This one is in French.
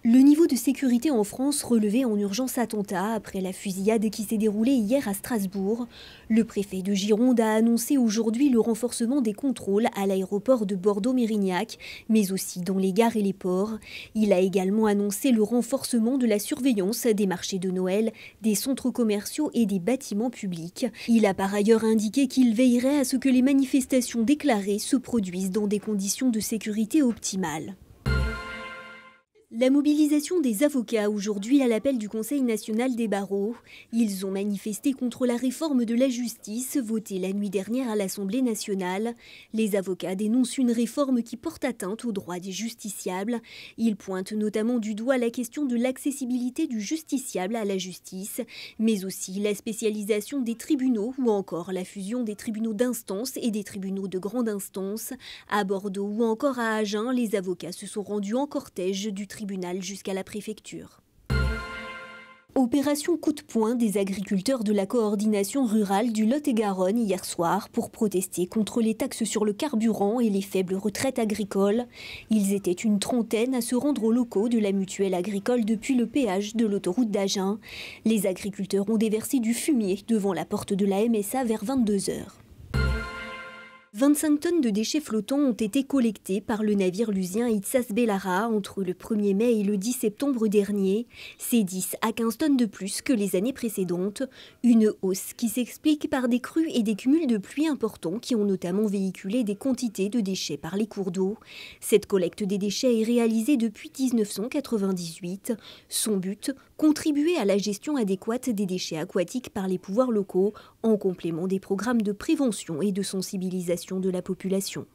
Le niveau de sécurité en France relevé en urgence attentat après la fusillade qui s'est déroulée hier à Strasbourg. Le préfet de Gironde a annoncé aujourd'hui le renforcement des contrôles à l'aéroport de Bordeaux-Mérignac, mais aussi dans les gares et les ports. Il a également annoncé le renforcement de la surveillance des marchés de Noël, des centres commerciaux et des bâtiments publics. Il a par ailleurs indiqué qu'il veillerait à ce que les manifestations déclarées se produisent dans des conditions de sécurité optimales. La mobilisation des avocats aujourd'hui à l'appel du Conseil national des barreaux. Ils ont manifesté contre la réforme de la justice votée la nuit dernière à l'Assemblée nationale. Les avocats dénoncent une réforme qui porte atteinte aux droits des justiciables. Ils pointent notamment du doigt la question de l'accessibilité du justiciable à la justice, mais aussi la spécialisation des tribunaux ou encore la fusion des tribunaux d'instance et des tribunaux de grande instance. À Bordeaux ou encore à Agen, les avocats se sont rendus en cortège du tribunal jusqu'à la préfecture. Opération coup de poing des agriculteurs de la coordination rurale du Lot-et-Garonne hier soir pour protester contre les taxes sur le carburant et les faibles retraites agricoles. Ils étaient une trentaine à se rendre aux locaux de la mutuelle agricole depuis le péage de l'autoroute d'Agen. Les agriculteurs ont déversé du fumier devant la porte de la MSA vers 22 h. 25 tonnes de déchets flottants ont été collectés par le navire lusien Itsas Bellara entre le 1er mai et le 10 septembre dernier. C'est 10 à 15 tonnes de plus que les années précédentes. Une hausse qui s'explique par des crues et des cumuls de pluie importants qui ont notamment véhiculé des quantités de déchets par les cours d'eau. Cette collecte des déchets est réalisée depuis 1998. Son but, contribuer à la gestion adéquate des déchets aquatiques par les pouvoirs locaux, en complément des programmes de prévention et de sensibilisation de la population.